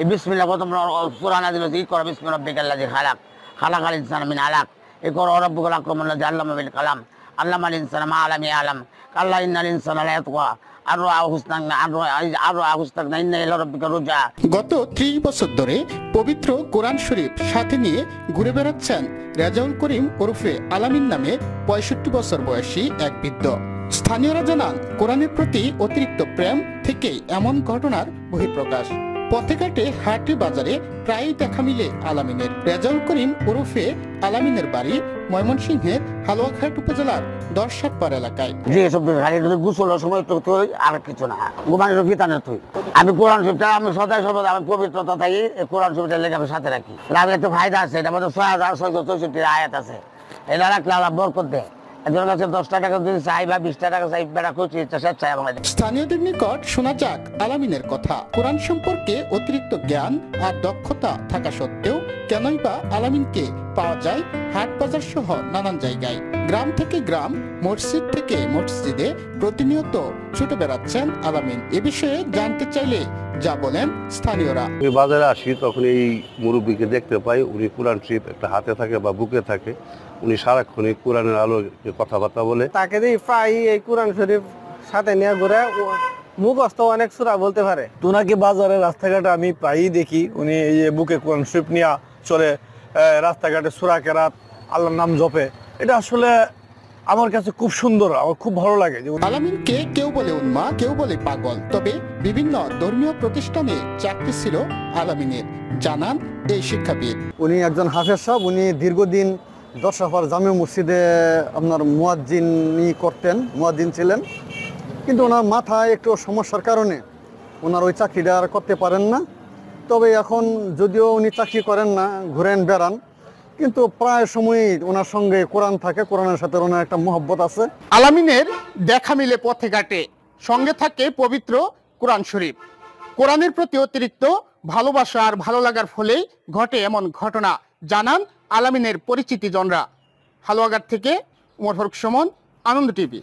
এই বিসমিল্লাহ প্রথম সূরা নাযিল হয়েছে ইকরা বিসমি রাব্বিকাল্লাযী খালাক খালাকাল ইনসানা মিন আলাক ইকরা রাব্বুকাল আকরামুল লাযী আল্লামা বিল কালাম আল্লামাল ইনসানা মা লাম ইয়ালাম কাল্লা ইন্নাল ইনসানা লা ইয়াতগা গত ৩০ বছর ধরে পবিত্র কোরআন শরীফ সাথে নিয়ে ঘুরে বেড়াচ্ছেন রেজাউল করিম ওরফে আলামিন নামে ৬৫ বছর বয়সী এক বৃদ্ধ। স্থানীয়রা জানান কোরআনের প্রতি অতিরিক্ত প্রেম থেকে এমন ঘটনার বহিঃপ্রকাশ। পথে ঘাটে হাটে বাজারে প্রায়ই দেখা মিলে আলামিনের। রেজাউল করিম ওরফে আলামিনের বাড়ি ময়মনসিংহের হালুয়াঘাট উপজেলার দর্শাটপাড় এলাকায়। গোসলের সময় আর কিছু না, ঘুমানোর বিতানের তুই আমি কোরআন শরীফটা আমি সদাই সর্বদা আমি পবিত্রতা থাকি কোরআন শরীফটা লেগে আমি সাথে রাখি। লাভের তো ফায়দা আছে, এটা মধ্যে ৬,৬৬৪ আয়াত আছে, এটা রাখলে আল্লাহ বরকত দেয়। স্থানীয়দের নিকট শোনা যাক আলামিনের কথা। কোরআন সম্পর্কে অতিরিক্ত জ্ঞান আর দক্ষতা থাকা সত্ত্বেও কেনই বা আলামিনকে পাওয়া যায় হাট বাজার সহ নানান জায়গায়। গ্রাম থেকে গ্রাম, মসজিদ থেকে মসজিদে প্রতিনিয়ত ছুটে বেড়াচ্ছেন আলামিন। এ বিষয়ে জানতে চাইলে যা বলেন স্থানীয়রা। আমি বাজারে আসি তখন এই মুরব্বীকে দেখতে পাই, উনি কোরআন শরীফ একটা হাতে থাকে বা বুকে থাকে, উনি সারাক্ষণ কোরআনের আলো কথাবার্তা বলে। তাকে দিয়ে প্রায় এই কোরআন শরীফ সাথে নিয়ে ঘুরে, মুখস্থ অনেক সূরা বলতে পারে। তোনাকে বাজারে রাস্তাঘাটে আমি প্রায়ই দেখি, উনি এই যে বুকে কোরআন শরীফ নিয়ে চলে, রাস্তাঘাটে সূরা কেরাত আল্লাহর নাম জপে। এটা আসলে আমার কাছে খুব সুন্দর, আমার খুব ভালো লাগে। আলামিনকে কেউ বলে উন্মা, কেউ বলে পাগল, তবে বিভিন্ন ধর্মীয় প্রতিষ্ঠানে চাকরি ছিল আলামিনের, জানান এই শিক্ষাবিদ। উনি একজন হাফেজ সাহেব, উনি দীর্ঘদিন দর্শাপাড় জামে মসজিদে আপনার মুয়াজ্জিনি করতেন, মুয়াজ্জিন ছিলেন, কিন্তু ওনার মাথায় একটু সমস্যার কারণে ওনার ওই চাকরিটা আর করতে পারেন না। তবে এখন যদিও উনি চাকরি করেন না, ঘুরেন বেড়ান, কিন্তু প্রায় সময়ই ওনার সঙ্গে কোরআন থাকে, কোরআনের সাথে ওনার একটা মহব্বত আছে। আলামিনের দেখা মিলে পথে ঘাটে, সঙ্গে থাকে পবিত্র কোরআন শরীফ। কোরআনের প্রতি অতিরিক্ত ভালোবাসা আর ভালো লাগার ফলেই ঘটে এমন ঘটনা, জানান আলামিনের পরিচিতি জনরা। হালুয়াঘাট থেকে ওমর ফারুক সুমন, আনন্দ টিভি।